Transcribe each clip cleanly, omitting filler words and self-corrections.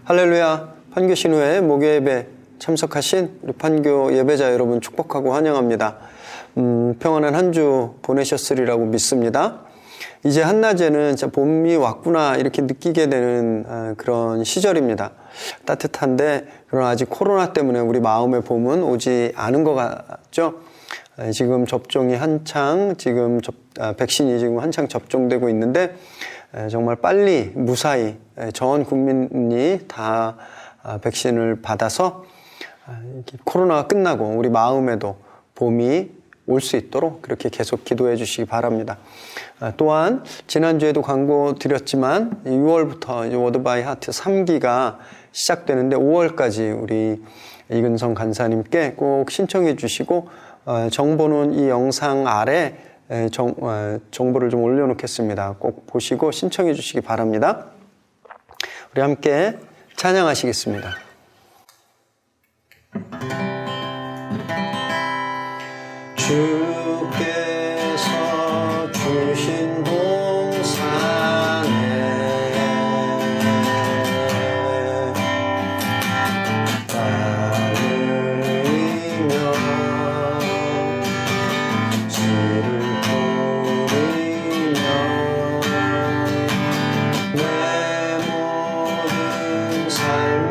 할렐루야. 판교 신우회 목요 예배 참석하신 우리 판교 예배자 여러분 축복하고 환영합니다. 평안한 한 주 보내셨으리라고 믿습니다. 이제 한낮에는 진짜 봄이 왔구나 이렇게 느끼게 되는 그런 시절입니다. 따뜻한데 그러나 아직 코로나 때문에 우리 마음의 봄은 오지 않은 것 같죠. 지금 접종이 한창 백신이 지금 한창 접종되고 있는데 정말 빨리 무사히 전 국민이 다 백신을 받아서 코로나가 끝나고 우리 마음에도 봄이 올 수 있도록 그렇게 계속 기도해 주시기 바랍니다. 또한 지난주에도 광고 드렸지만 6월부터 워드 바이 하트 3기가 시작되는데 5월까지 우리 이근성 간사님께 꼭 신청해 주시고 정보는 이 영상 아래 정보를 좀 올려놓겠습니다. 꼭 보시고 신청해 주시기 바랍니다. 우리 함께 찬양하시겠습니다. 주께서 주신 동산에 따르며 씨를 뿌리며 내 모든 삶을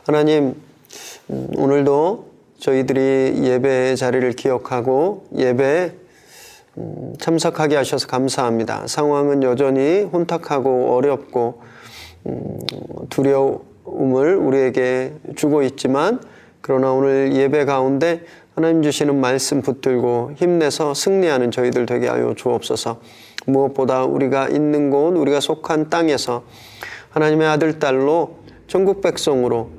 하나님, 오늘도 저희들이 예배의 자리를 기억하고 예배에 참석하게 하셔서 감사합니다. 상황은 여전히 혼탁하고 어렵고 두려움을 우리에게 주고 있지만, 그러나 오늘 예배 가운데 하나님 주시는 말씀 붙들고 힘내서 승리하는 저희들 되게 하여 주옵소서. 무엇보다 우리가 있는 곳, 우리가 속한 땅에서 하나님의 아들, 딸로 천국 백성으로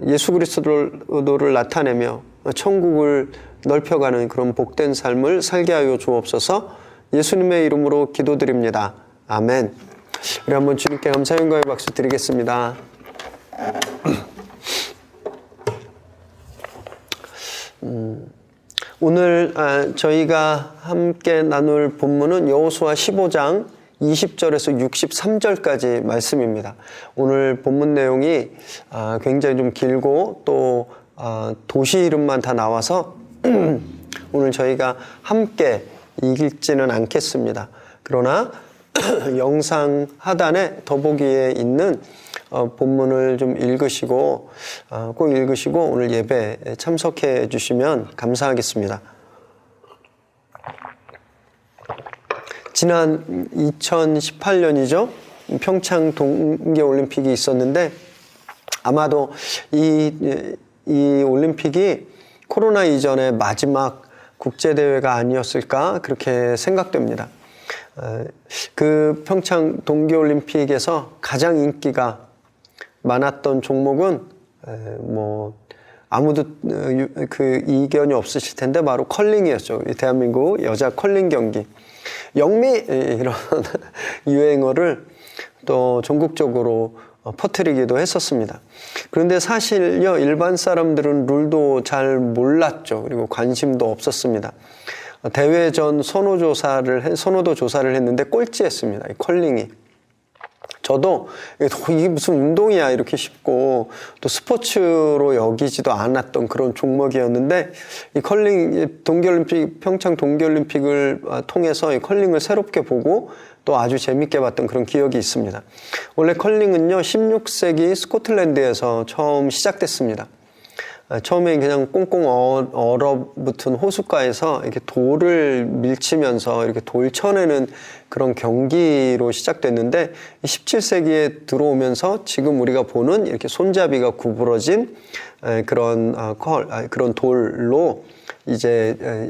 예수 그리스도를 나타내며 천국을 넓혀가는 그런 복된 삶을 살게 하여 주옵소서. 예수님의 이름으로 기도드립니다. 아멘. 우리 한번 주님께 감사 영광의 박수 드리겠습니다. 오늘 저희가 함께 나눌 본문은 여호수아 15장 20절에서 63절까지 말씀입니다. 오늘 본문 내용이 굉장히 좀 길고 또 도시 이름만 다 나와서 오늘 저희가 함께 읽지는 않겠습니다. 그러나 영상 하단에 더보기에 있는 본문을 좀 읽으시고 꼭 읽으시고 오늘 예배에 참석해 주시면 감사하겠습니다. 지난 2018년이죠. 평창 동계올림픽이 있었는데 아마도 이 올림픽이 코로나 이전의 마지막 국제대회가 아니었을까 그렇게 생각됩니다. 그 평창 동계올림픽에서 가장 인기가 많았던 종목은 아무도 그 이견이 없으실 텐데 바로 컬링이었죠. 대한민국 여자 컬링 경기. 영미 이런 유행어를 또 전국적으로 퍼뜨리기도 했었습니다. 그런데 사실요, 일반 사람들은 룰도 잘 몰랐죠. 그리고 관심도 없었습니다. 대회 전 선호도 조사를 했는데 꼴찌했습니다. 이 컬링이. 저도 이게 무슨 운동이야 이렇게 싶고 또 스포츠로 여기지도 않았던 그런 종목이었는데 이 컬링 동계올림픽 평창 동계올림픽을 통해서 이 컬링을 새롭게 보고 또 아주 재밌게 봤던 그런 기억이 있습니다. 원래 컬링은요 16세기 스코틀랜드에서 처음 시작됐습니다. 처음에 그냥 꽁꽁 얼어붙은 호숫가에서 이렇게 돌을 밀치면서 이렇게 돌 쳐내는 그런 경기로 시작됐는데 17세기에 들어오면서 지금 우리가 보는 이렇게 손잡이가 구부러진 그런 돌로 이제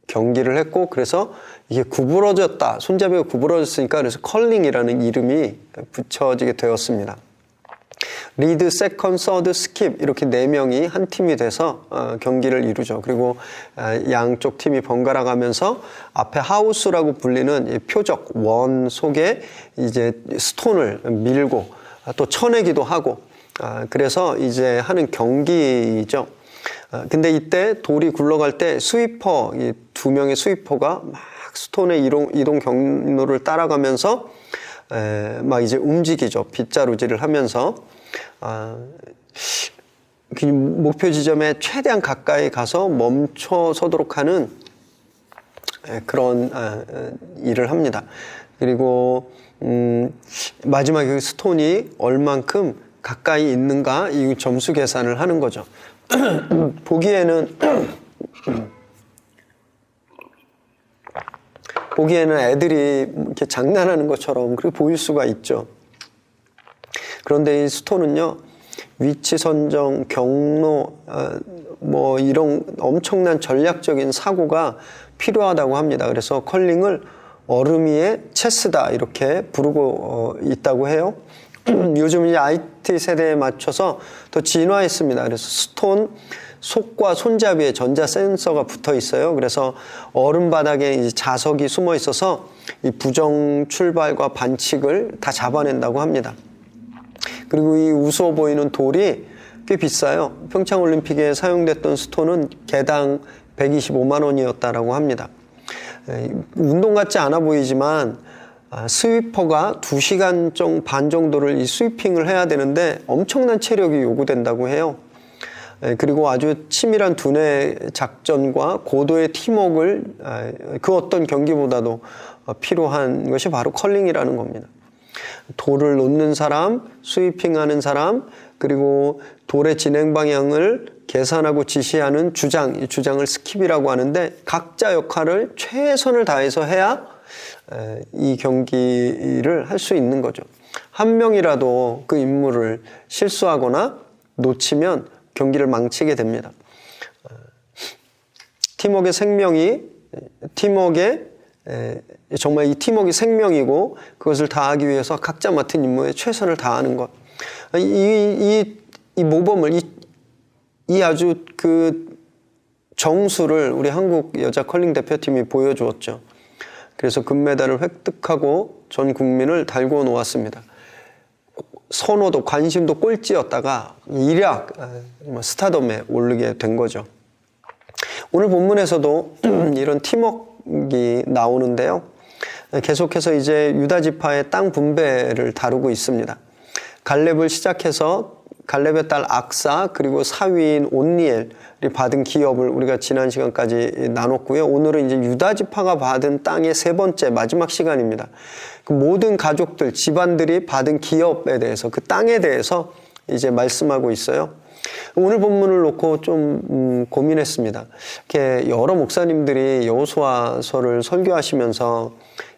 경기를 했고, 그래서 이게 구부러졌다, 손잡이가 구부러졌으니까 그래서 컬링이라는 이름이 붙여지게 되었습니다. 리드, 세컨, 서드, 스킵 이렇게 4명이 한 팀이 돼서 경기를 이루죠. 그리고 양쪽 팀이 번갈아 가면서 앞에 하우스라고 불리는 표적 원 속에 이제 스톤을 밀고 또 쳐내기도 하고 그래서 이제 하는 경기죠. 근데 이때 돌이 굴러갈 때 스위퍼, 이 2명의 스위퍼가 막 스톤의 이동 경로를 따라가면서 막 이제 움직이죠. 빗자루질을 하면서 그 목표 지점에 최대한 가까이 가서 멈춰서도록 하는 그런 일을 합니다. 그리고 마지막에 그 스톤이 얼만큼 가까이 있는가 이 점수 계산을 하는 거죠. 보기에는 애들이 이렇게 장난하는 것처럼 그렇게 보일 수가 있죠. 그런데 이 스톤은요, 위치 선정, 경로, 이런 엄청난 전략적인 사고가 필요하다고 합니다. 그래서 컬링을 얼음 위에 체스다 이렇게 부르고 있다고 해요. 요즘 이제 IT 세대에 맞춰서 더 진화했습니다. 그래서 스톤 속과 손잡이에 전자 센서가 붙어 있어요. 그래서 얼음 바닥에 이제 자석이 숨어 있어서 이 부정 출발과 반칙을 다 잡아낸다고 합니다. 그리고 이 우스워 보이는 돌이 꽤 비싸요. 평창올림픽에 사용됐던 스톤은 개당 125만 원이었다라고 합니다. 운동 같지 않아 보이지만 스위퍼가 2시간 반 정도를 이 스위핑을 해야 되는데 엄청난 체력이 요구된다고 해요. 그리고 아주 치밀한 두뇌 작전과 고도의 팀워크를 그 어떤 경기보다도 필요한 것이 바로 컬링이라는 겁니다. 돌을 놓는 사람, 스위핑하는 사람, 그리고 돌의 진행 방향을 계산하고 지시하는 주장, 이 주장을 스킵이라고 하는데 각자 역할을 최선을 다해서 해야 이 경기를 할 수 있는 거죠. 한 명이라도 그 임무를 실수하거나 놓치면 경기를 망치게 됩니다. 팀워크의 생명이 정말 이 팀워크의 생명이고 그것을 다하기 위해서 각자 맡은 임무에 최선을 다하는 것. 이 모범을 이 아주 그 정수를 우리 한국 여자 컬링 대표팀이 보여주었죠. 그래서 금메달을 획득하고 전 국민을 달고 놓았습니다. 선호도 관심도 꼴찌였다가 일약 스타덤에 오르게 된 거죠. 오늘 본문에서도 이런 팀워크가 나오는데요. 계속해서 이제 유다 지파의 땅 분배를 다루고 있습니다. 갈렙을 시작해서 갈렙의 딸 악사 그리고 사위인 온니엘이 받은 기업을 우리가 지난 시간까지 나눴고요. 오늘은 이제 유다 지파가 받은 땅의 세 번째 마지막 시간입니다. 그 모든 가족들, 집안들이 받은 기업에 대해서 그 땅에 대해서 이제 말씀하고 있어요. 오늘 본문을 놓고 좀 고민했습니다. 이렇게 여러 목사님들이 여호수아서를 설교하시면서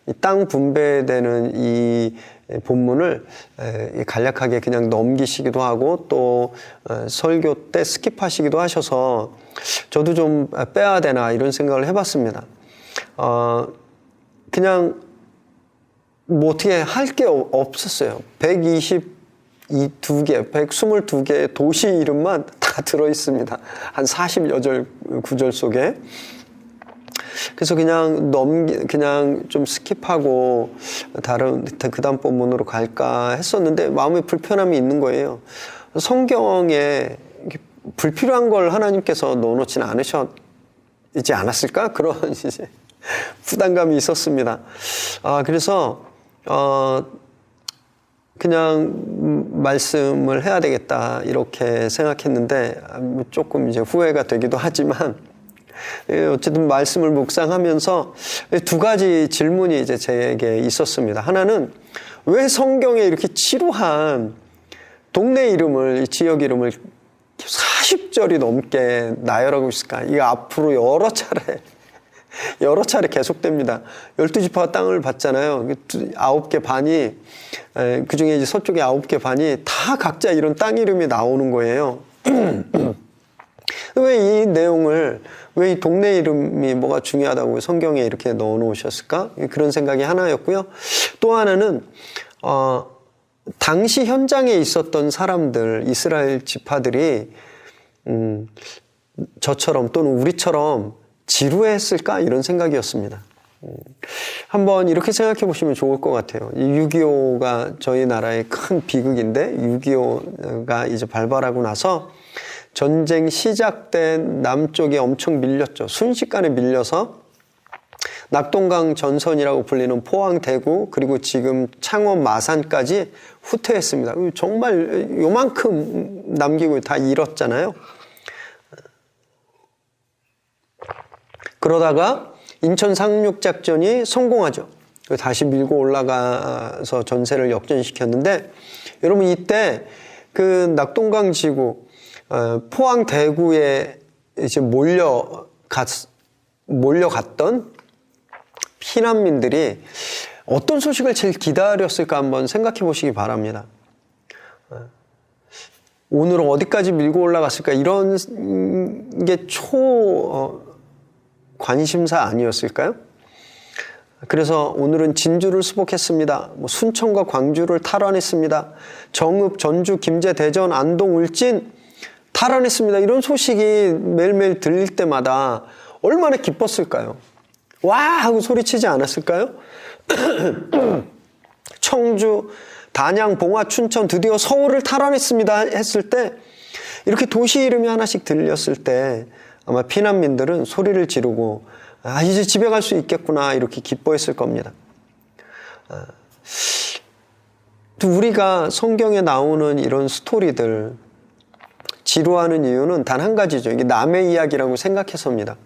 이 땅 분배되는 이 본문을 간략하게 그냥 넘기시기도 하고 또 설교 때 스킵하시기도 하셔서 저도 좀 빼야 되나 이런 생각을 해봤습니다. 그냥 뭐 어떻게 할 게 없었어요. 122개의 도시 이름만 다 들어있습니다. 한 40여절 구절 속에. 그래서 그냥 좀 스킵하고 그 다음 본문으로 갈까 했었는데 마음에 불편함이 있는 거예요. 성경에 불필요한 걸 하나님께서 넣어놓지는 않으셨지 않았을까? 그런 이제 부담감이 있었습니다. 그래서 그냥 말씀을 해야 되겠다 이렇게 생각했는데 조금 이제 후회가 되기도 하지만 어쨌든 말씀을 묵상하면서 두 가지 질문이 이제 제게 있었습니다. 하나는 왜 성경에 이렇게 지루한 동네 이름을, 지역 이름을 40절이 넘게 나열하고 있을까? 이거 앞으로 여러 차례 계속됩니다. 12지파가 땅을 받잖아요. 9개 반이, 그 중에 이제 서쪽에 9개 반이 다 각자 이런 땅 이름이 나오는 거예요. 왜 이 내용을, 왜 이 동네 이름이 뭐가 중요하다고 성경에 이렇게 넣어 놓으셨을까? 그런 생각이 하나였고요. 또 하나는, 당시 현장에 있었던 사람들, 이스라엘 지파들이, 저처럼 또는 우리처럼 지루했을까? 이런 생각이었습니다. 한번 이렇게 생각해 보시면 좋을 것 같아요. 6.25가 저희 나라의 큰 비극인데 6.25가 이제 발발하고 나서 전쟁 시작된 남쪽에 엄청 밀렸죠. 순식간에 밀려서 낙동강 전선이라고 불리는 포항, 대구 그리고 지금 창원, 마산까지 후퇴했습니다. 정말 요만큼 남기고 다 잃었잖아요. 그러다가 인천 상륙작전이 성공하죠. 다시 밀고 올라가서 전세를 역전시켰는데 여러분 이때 그 낙동강 지구 포항 대구에 이제 몰려갔던 피난민들이 어떤 소식을 제일 기다렸을까 한번 생각해 보시기 바랍니다. 오늘은 어디까지 밀고 올라갔을까 이런 게 관심사 아니었을까요? 그래서 오늘은 진주를 수복했습니다. 순천과 광주를 탈환했습니다. 정읍, 전주, 김제, 대전, 안동, 울진 탈환했습니다. 이런 소식이 매일매일 들릴 때마다 얼마나 기뻤을까요? 와! 하고 소리치지 않았을까요? 청주, 단양, 봉화, 춘천, 드디어 서울을 탈환했습니다 했을 때 이렇게 도시 이름이 하나씩 들렸을 때 아마 피난민들은 소리를 지르고 이제 집에 갈 수 있겠구나 이렇게 기뻐했을 겁니다. 우리가 성경에 나오는 이런 스토리들 지루하는 이유는 단 한 가지죠. 이게 남의 이야기라고 생각해서입니다.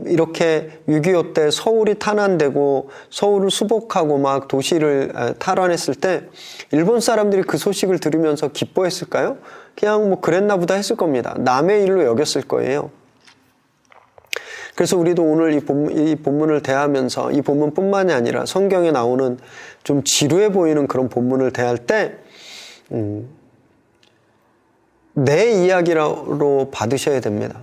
이렇게 6.25 때 서울이 탄환되고 서울을 수복하고 막 도시를 탈환했을 때 일본 사람들이 그 소식을 들으면서 기뻐했을까요? 그냥 뭐 그랬나 보다 했을 겁니다. 남의 일로 여겼을 거예요. 그래서 우리도 오늘 이 본문을 대하면서 이 본문뿐만이 아니라 성경에 나오는 좀 지루해 보이는 그런 본문을 대할 때 내 이야기로 받으셔야 됩니다.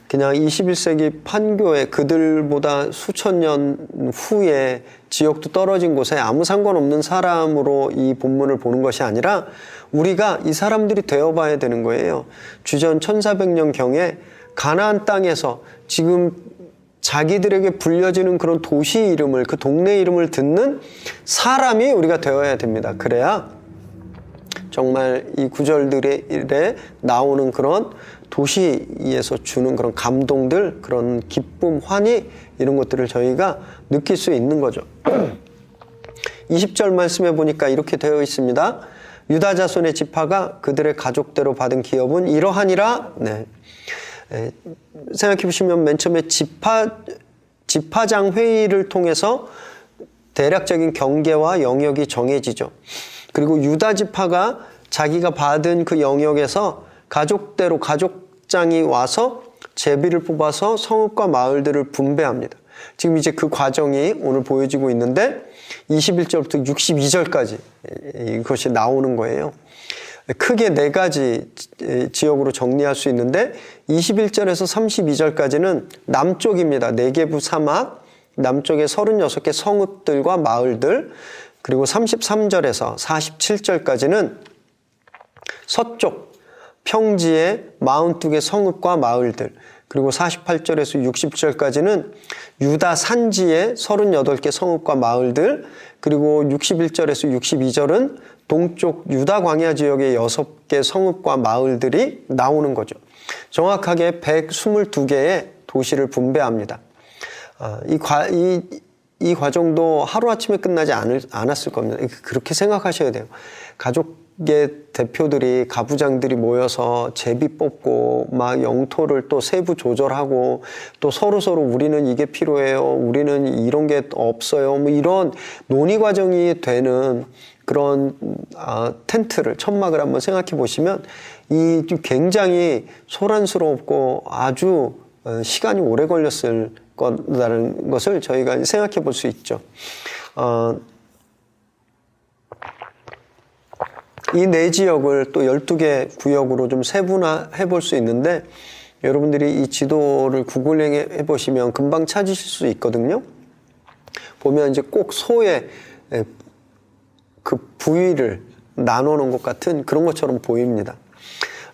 그냥 21세기 판교에 그들보다 수천 년 후에 지역도 떨어진 곳에 아무 상관없는 사람으로 이 본문을 보는 것이 아니라 우리가 이 사람들이 되어봐야 되는 거예요. 주전 1400년경에 가나안 땅에서 지금 자기들에게 불려지는 그런 도시 이름을, 그 동네 이름을 듣는 사람이 우리가 되어야 됩니다. 그래야 정말 이 구절들에 나오는 그런 도시에서 주는 그런 감동들, 그런 기쁨, 환희 이런 것들을 저희가 느낄 수 있는 거죠. 20절 말씀해 보니까 이렇게 되어 있습니다. 유다 자손의 지파가 그들의 가족대로 받은 기업은 이러하니라. 네. 생각해 보시면 맨 처음에 지파장 회의를 통해서 대략적인 경계와 영역이 정해지죠. 그리고 유다 지파가 자기가 받은 그 영역에서 가족대로 가족장이 와서 제비를 뽑아서 성읍과 마을들을 분배합니다. 지금 이제 그 과정이 오늘 보여지고 있는데 21절부터 62절까지 이것이 나오는 거예요. 크게 4가지 지역으로 정리할 수 있는데 21절에서 32절까지는 남쪽입니다. 네게부 사막, 남쪽에 36개 성읍들과 마을들, 그리고 33절에서 47절까지는 서쪽 평지의 42개 성읍과 마을들, 그리고 48절에서 60절까지는 유다 산지의 38개 성읍과 마을들, 그리고 61절에서 62절은 동쪽 유다 광야 지역의 6개 성읍과 마을들이 나오는 거죠. 정확하게 122개의 도시를 분배합니다. 이 과정도 하루아침에 끝나지 않았을 겁니다. 그렇게 생각하셔야 돼요. 가족의 대표들이, 가부장들이 모여서 제비 뽑고 막 영토를 또 세부 조절하고 또 서로서로 우리는 이게 필요해요, 우리는 이런 게 없어요, 뭐 이런 논의 과정이 되는 그런 텐트를, 천막을 한번 생각해 보시면 이 굉장히 소란스럽고 아주 시간이 오래 걸렸을 거라는 것을 저희가 생각해 볼 수 있죠. 이 4지역을 또 12개 구역으로 좀 세분화해 볼 수 있는데 여러분들이 이 지도를 구글링해 보시면 금방 찾으실 수 있거든요. 보면 이제 꼭 소의 그 부위를 나눠 놓은 것 같은 그런 것처럼 보입니다.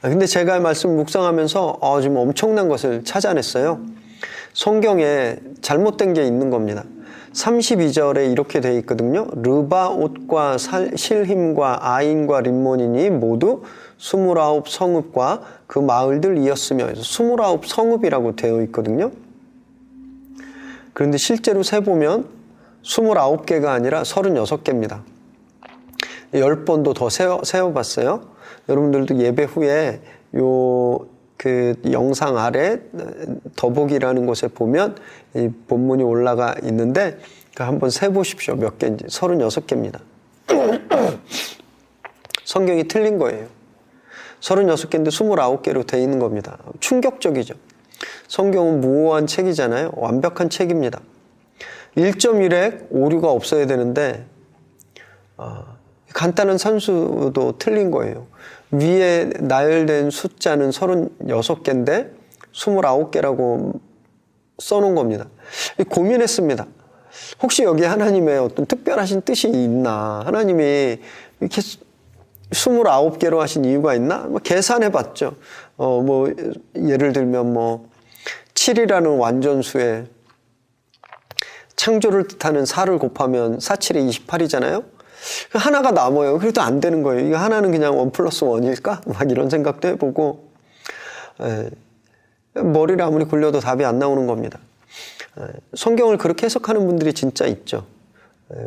근데 제가 말씀 묵상하면서 지금 엄청난 것을 찾아냈어요. 성경에 잘못된 게 있는 겁니다. 32절에 이렇게 되어 있거든요. 르바옷과 실힘과 아인과 림몬이니 모두 29 성읍과 그 마을들이었으며 29 성읍이라고 되어 있거든요. 그런데 실제로 세보면 29개가 아니라 36개입니다. 10번도 더 세어봤어요. 여러분들도 예배 후에 그 영상 아래 더보기라는 곳에 보면 이 본문이 올라가 있는데 한번 세보십시오. 몇 개인지. 36개입니다. 성경이 틀린 거예요. 36개인데 29개로 되어 있는 겁니다. 충격적이죠. 성경은 무오한 책이잖아요. 완벽한 책입니다. 1.1획 오류가 없어야 되는데 간단한 산수도 틀린 거예요. 위에 나열된 숫자는 36개인데 29개라고 써놓은 겁니다. 고민했습니다. 혹시 여기 하나님의 어떤 특별하신 뜻이 있나? 하나님이 이렇게 29개로 하신 이유가 있나? 계산해 봤죠. 예를 들면 7이라는 완전수에 창조를 뜻하는 4를 곱하면 4, 7이 28이잖아요. 하나가 남아요. 그래도 안 되는 거예요. 이거 하나는 그냥 1 플러스 1일까? 막 이런 생각도 해보고, 머리를 아무리 굴려도 답이 안 나오는 겁니다. 성경을 그렇게 해석하는 분들이 진짜 있죠.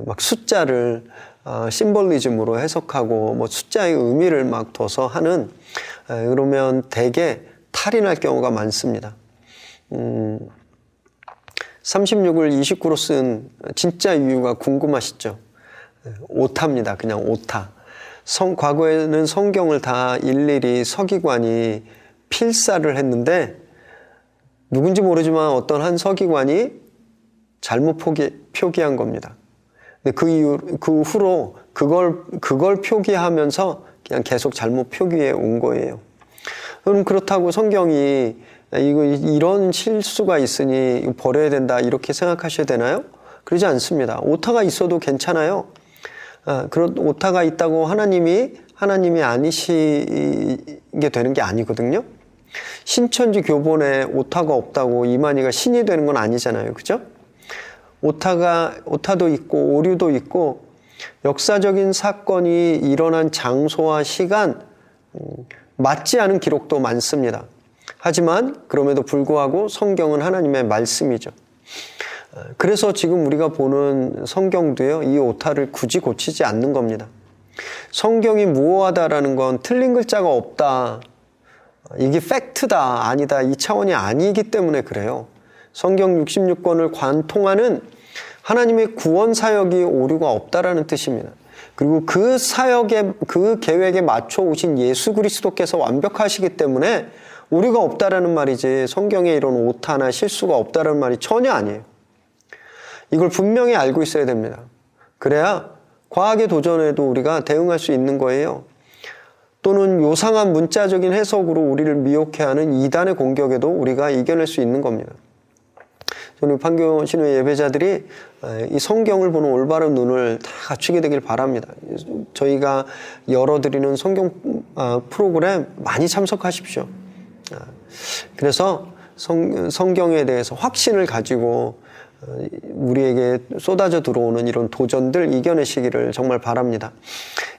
막 숫자를 심볼리즘으로 해석하고 숫자의 의미를 막 둬서 하는, 그러면 대개 탈이 날 경우가 많습니다. 36을 29로 쓴 진짜 이유가 궁금하시죠? 오타입니다. 그냥 오타. 과거에는 성경을 다 일일이 서기관이 필사를 했는데 누군지 모르지만 어떤 한 서기관이 잘못 표기한 겁니다. 근데 그 후로 그걸 표기하면서 그냥 계속 잘못 표기해 온 거예요. 그럼 그렇다고 성경이 이런 실수가 있으니 이거 버려야 된다 이렇게 생각하셔야 되나요? 그러지 않습니다. 오타가 있어도 괜찮아요. 그런 오타가 있다고 하나님이 아니시게 되는 게 아니거든요. 신천지 교본에 오타가 없다고 이만희가 신이 되는 건 아니잖아요. 그죠? 오타도 있고 오류도 있고 역사적인 사건이 일어난 장소와 시간 맞지 않은 기록도 많습니다. 하지만 그럼에도 불구하고 성경은 하나님의 말씀이죠. 그래서 지금 우리가 보는 성경도요, 이 오타를 굳이 고치지 않는 겁니다. 성경이 무오하다라는 건 틀린 글자가 없다, 이게 팩트다, 아니다, 이 차원이 아니기 때문에 그래요. 성경 66권을 관통하는 하나님의 구원 사역이 오류가 없다라는 뜻입니다. 그리고 그 사역에, 그 계획에 맞춰 오신 예수 그리스도께서 완벽하시기 때문에 오류가 없다라는 말이지, 성경에 이런 오타나 실수가 없다라는 말이 전혀 아니에요. 이걸 분명히 알고 있어야 됩니다. 그래야 과학의 도전에도 우리가 대응할 수 있는 거예요. 또는 요상한 문자적인 해석으로 우리를 미혹해하는 이단의 공격에도 우리가 이겨낼 수 있는 겁니다. 저는 판교 신회 예배자들이 이 성경을 보는 올바른 눈을 다 갖추게 되길 바랍니다. 저희가 열어드리는 성경 프로그램 많이 참석하십시오. 그래서 성경에 대해서 확신을 가지고 우리에게 쏟아져 들어오는 이런 도전들 이겨내시기를 정말 바랍니다.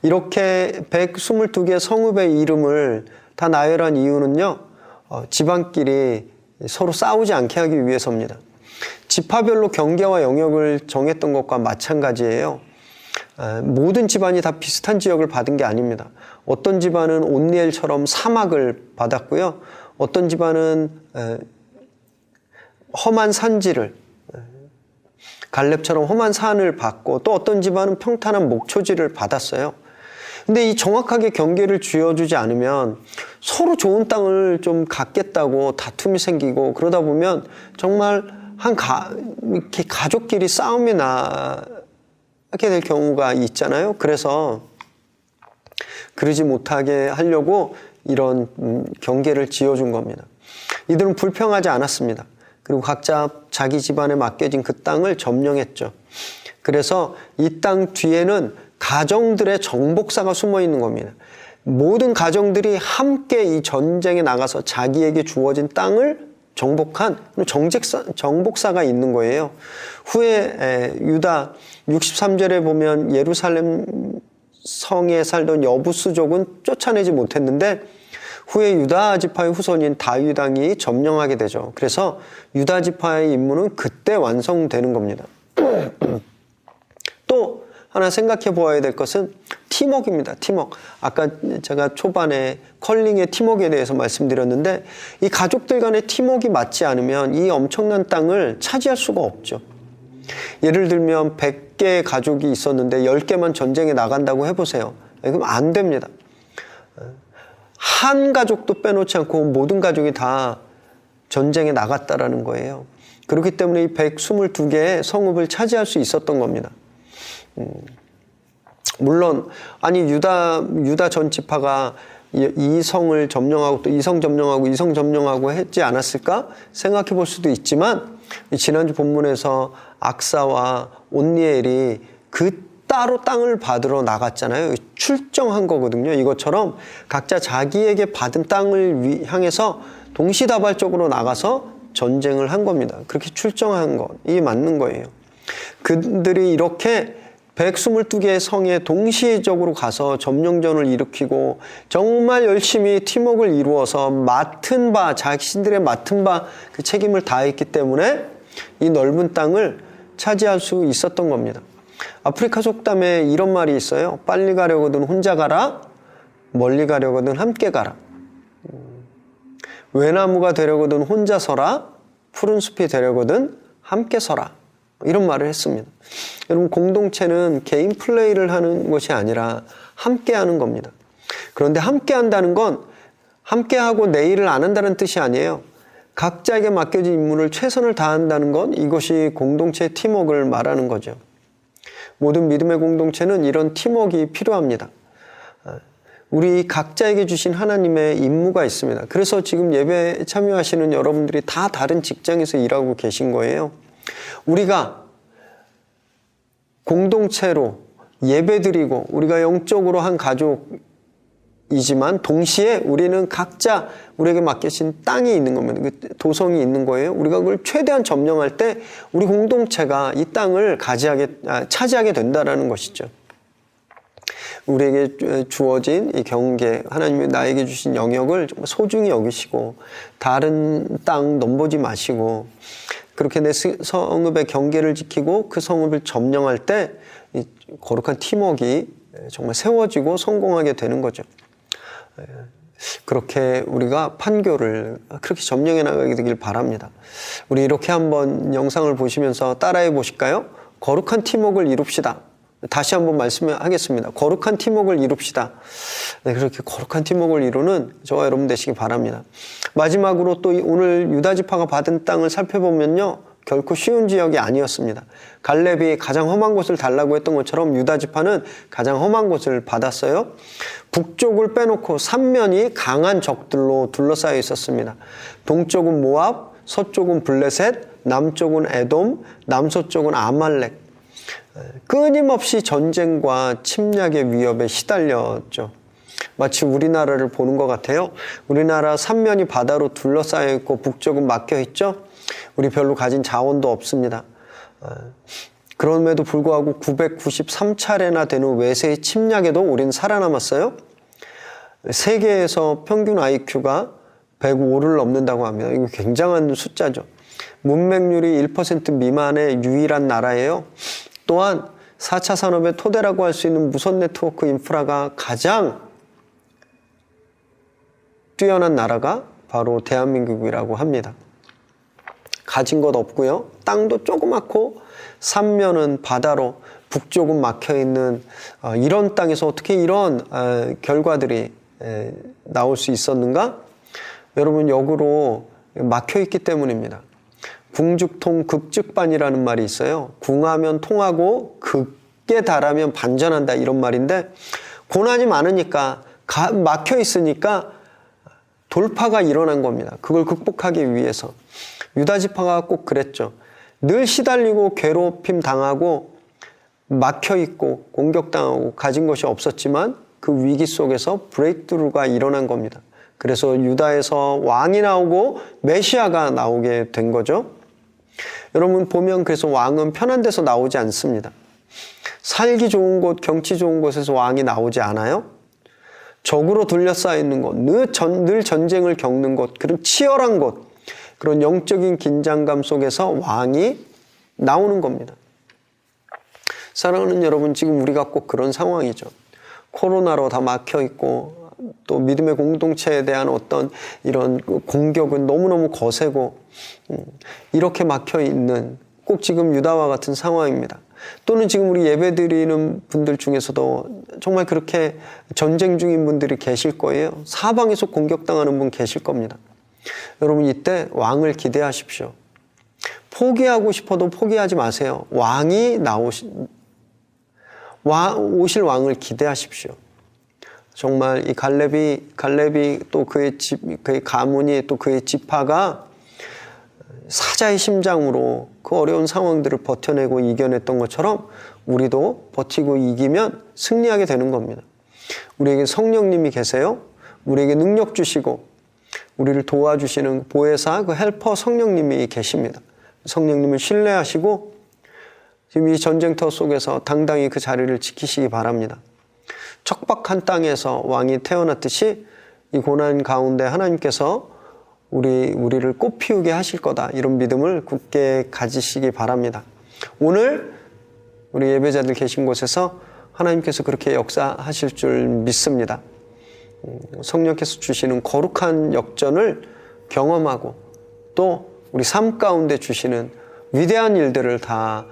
이렇게 122개 성읍의 이름을 다 나열한 이유는요, 지방끼리 서로 싸우지 않게 하기 위해서입니다. 지파별로 경계와 영역을 정했던 것과 마찬가지예요. 모든 집안이 다 비슷한 지역을 받은 게 아닙니다. 어떤 집안은 온니엘처럼 사막을 받았고요, 어떤 집안은 험한 산지를, 갈렙처럼 험한 산을 받고, 또 어떤 집안은 평탄한 목초지를 받았어요. 근데 이 정확하게 경계를 쥐어주지 않으면 서로 좋은 땅을 좀 갖겠다고 다툼이 생기고, 그러다 보면 정말 이렇게 가족끼리 싸움이 나게 될 경우가 있잖아요. 그래서 그러지 못하게 하려고 이런 경계를 지어준 겁니다. 이들은 불평하지 않았습니다. 그리고 각자 자기 집안에 맡겨진 그 땅을 점령했죠. 그래서 이 땅 뒤에는 가정들의 정복사가 숨어 있는 겁니다. 모든 가정들이 함께 이 전쟁에 나가서 자기에게 주어진 땅을 정복한 정복사가 있는 거예요. 후에 유다 63절에 보면 예루살렘 성에 살던 여부스족은 쫓아내지 못했는데 후에 유다 지파의 후손인 다윗 왕이 점령하게 되죠. 그래서 유다 지파의 임무는 그때 완성되는 겁니다. 또 하나 생각해 보아야 될 것은 팀워크입니다. 팀워크. 아까 제가 초반에 컬링의 팀워크에 대해서 말씀드렸는데, 이 가족들 간의 팀워크가 맞지 않으면 이 엄청난 땅을 차지할 수가 없죠. 예를 들면 100개의 가족이 있었는데 10개만 전쟁에 나간다고 해보세요. 그럼 안 됩니다. 한 가족도 빼놓지 않고 모든 가족이 다 전쟁에 나갔다라는 거예요. 그렇기 때문에 이 122개의 성읍을 차지할 수 있었던 겁니다. 물론 유다 전 지파가 이 성을 점령하고 또 이 성 점령하고 이 성 점령하고 했지 않았을까 생각해 볼 수도 있지만, 지난주 본문에서 악사와 온니엘이 따로 땅을 받으러 나갔잖아요. 출정한 거거든요. 이것처럼 각자 자기에게 받은 땅을 향해서 동시다발적으로 나가서 전쟁을 한 겁니다. 그렇게 출정한 것, 이게 맞는 거예요. 그들이 이렇게 122개의 성에 동시적으로 가서 점령전을 일으키고 정말 열심히 팀워크를 이루어서 자신들의 맡은 바 그 책임을 다했기 때문에 이 넓은 땅을 차지할 수 있었던 겁니다. 아프리카 속담에 이런 말이 있어요. 빨리 가려거든 혼자 가라, 멀리 가려거든 함께 가라. 외나무가 되려거든 혼자 서라, 푸른 숲이 되려거든 함께 서라. 이런 말을 했습니다. 여러분, 공동체는 개인 플레이를 하는 것이 아니라 함께 하는 겁니다. 그런데 함께 한다는 건 함께 하고 내일을 안 한다는 뜻이 아니에요. 각자에게 맡겨진 임무를 최선을 다한다는 건 이것이 공동체의 팀워크를 말하는 거죠. 모든 믿음의 공동체는 이런 팀워크가 필요합니다. 우리 각자에게 주신 하나님의 임무가 있습니다. 그래서 지금 예배에 참여하시는 여러분들이 다 다른 직장에서 일하고 계신 거예요. 우리가 공동체로 예배드리고 우리가 영적으로 한 가족이지만 동시에 우리는 각자 우리에게 맡겨진 땅이 있는 겁니다. 그 도성이 있는 거예요. 우리가 그걸 최대한 점령할 때 우리 공동체가 이 땅을 차지하게 된다는 것이죠. 우리에게 주어진 이 경계, 하나님이 나에게 주신 영역을 정말 소중히 여기시고 다른 땅 넘보지 마시고 그렇게 내 성읍의 경계를 지키고 그 성읍을 점령할 때 이 거룩한 팀워크가 정말 세워지고 성공하게 되는 거죠. 그렇게 우리가 판교를 그렇게 점령해 나가게 되길 바랍니다. 우리 이렇게 한번 영상을 보시면서 따라해 보실까요? 거룩한 팀워크를 이룹시다. 다시 한번 말씀하겠습니다. 거룩한 팀워크를 이룹시다. 네, 그렇게 거룩한 팀워크를 이루는 저와 여러분 되시기 바랍니다. 마지막으로 또 오늘 유다 지파가 받은 땅을 살펴보면요, 결코 쉬운 지역이 아니었습니다. 갈렙이 가장 험한 곳을 달라고 했던 것처럼 유다 지파는 가장 험한 곳을 받았어요. 북쪽을 빼놓고 삼면이 강한 적들로 둘러싸여 있었습니다. 동쪽은 모압, 서쪽은 블레셋, 남쪽은 에돔, 남서쪽은 아말렉. 끊임없이 전쟁과 침략의 위협에 시달렸죠. 마치 우리나라를 보는 것 같아요. 우리나라 삼면이 바다로 둘러싸여 있고 북쪽은 막혀 있죠. 우리 별로 가진 자원도 없습니다. 그럼에도 불구하고 993차례나 되는 외세의 침략에도 우리는 살아남았어요. 세계에서 평균 IQ가 105를 넘는다고 합니다. 이거 굉장한 숫자죠. 문맹률이 1% 미만의 유일한 나라예요. 또한 4차 산업의 토대라고 할 수 있는 무선 네트워크 인프라가 가장 뛰어난 나라가 바로 대한민국이라고 합니다. 가진 것 없고요. 땅도 조그맣고 삼면은 바다로 북쪽은 막혀있는 이런 땅에서 어떻게 이런 결과들이 나올 수 있었는가? 여러분, 역으로 막혀있기 때문입니다. 궁죽통 극즉반이라는 말이 있어요. 궁하면 통하고 극에 달하면 반전한다, 이런 말인데 고난이 많으니까 막혀 있으니까 돌파가 일어난 겁니다. 그걸 극복하기 위해서. 유다 지파가 꼭 그랬죠. 늘 시달리고 괴롭힘 당하고 막혀 있고 공격당하고 가진 것이 없었지만 그 위기 속에서 브레이크스루가 일어난 겁니다. 그래서 유다에서 왕이 나오고 메시아가 나오게 된 거죠. 여러분 보면 그래서 왕은 편한 데서 나오지 않습니다. 살기 좋은 곳, 경치 좋은 곳에서 왕이 나오지 않아요. 적으로 둘러싸여 있는 곳, 늘 전쟁을 겪는 곳, 그런 치열한 곳, 그런 영적인 긴장감 속에서 왕이 나오는 겁니다. 사랑하는 여러분, 지금 우리가 꼭 그런 상황이죠. 코로나로 다 막혀 있고 또 믿음의 공동체에 대한 어떤 이런 공격은 너무너무 거세고 이렇게 막혀 있는 꼭 지금 유다와 같은 상황입니다. 또는 지금 우리 예배드리는 분들 중에서도 정말 그렇게 전쟁 중인 분들이 계실 거예요. 사방에서 공격당하는 분 계실 겁니다. 여러분, 이때 왕을 기대하십시오. 포기하고 싶어도 포기하지 마세요. 오실 왕을 기대하십시오. 정말 이 갈렙이 또 그의 가문이 또 그의 지파가 사자의 심장으로 그 어려운 상황들을 버텨내고 이겨냈던 것처럼 우리도 버티고 이기면 승리하게 되는 겁니다. 우리에게 성령님이 계세요. 우리에게 능력 주시고 우리를 도와주시는 보혜사, 그 헬퍼 성령님이 계십니다. 성령님을 신뢰하시고 지금 이 전쟁터 속에서 당당히 그 자리를 지키시기 바랍니다. 척박한 땅에서 왕이 태어났듯이 이 고난 가운데 하나님께서 우리를 꽃피우게 하실 거다, 이런 믿음을 굳게 가지시기 바랍니다. 오늘 우리 예배자들 계신 곳에서 하나님께서 그렇게 역사하실 줄 믿습니다. 성령께서 주시는 거룩한 역전을 경험하고 또 우리 삶 가운데 주시는 위대한 일들을 다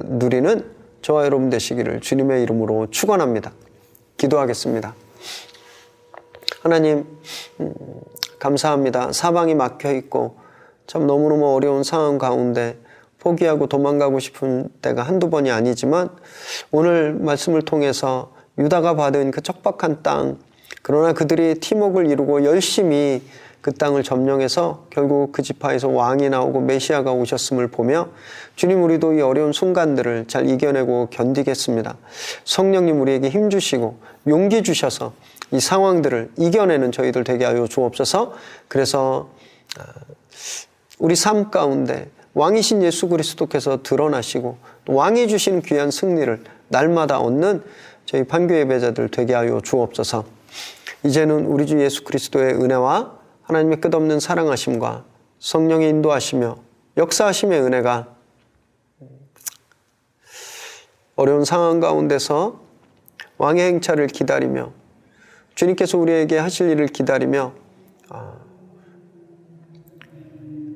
누리는 저와 여러분 되시기를 주님의 이름으로 축원합니다. 기도하겠습니다. 하나님, 감사합니다. 사방이 막혀 있고 참 너무너무 어려운 상황 가운데 포기하고 도망가고 싶은 때가 한두 번이 아니지만 오늘 말씀을 통해서 유다가 받은 그 척박한 땅, 그러나 그들이 팀웍을 이루고 열심히 그 땅을 점령해서 결국 그 지파에서 왕이 나오고 메시아가 오셨음을 보며 주님, 우리도 이 어려운 순간들을 잘 이겨내고 견디겠습니다. 성령님, 우리에게 힘 주시고 용기 주셔서 이 상황들을 이겨내는 저희들 되게 하여 주옵소서. 그래서 우리 삶 가운데 왕이신 예수 그리스도께서 드러나시고 왕이 주신 귀한 승리를 날마다 얻는 저희 판교 예배자들 되게 하여 주옵소서. 이제는 우리 주 예수 그리스도의 은혜와 하나님의 끝없는 사랑하심과 성령의 인도하시며 역사하심의 은혜가 어려운 상황 가운데서 왕의 행차를 기다리며 주님께서 우리에게 하실 일을 기다리며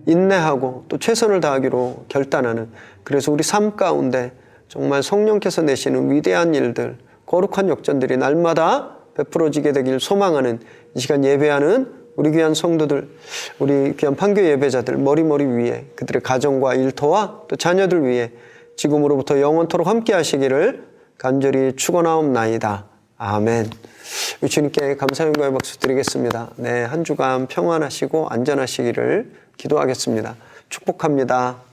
인내하고 또 최선을 다하기로 결단하는, 그래서 우리 삶 가운데 정말 성령께서 내시는 위대한 일들, 거룩한 역전들이 날마다 베풀어지게 되길 소망하는 이 시간 예배하는 우리 귀한 성도들, 우리 귀한 판교 예배자들 머리머리 위에 그들의 가정과 일터와 또 자녀들 위해 지금으로부터 영원토록 함께 하시기를 간절히 축원하옵나이다. 아멘. 주님께 감사 영광의 박수 드리겠습니다. 네, 한 주간 평안하시고 안전하시기를 기도하겠습니다. 축복합니다.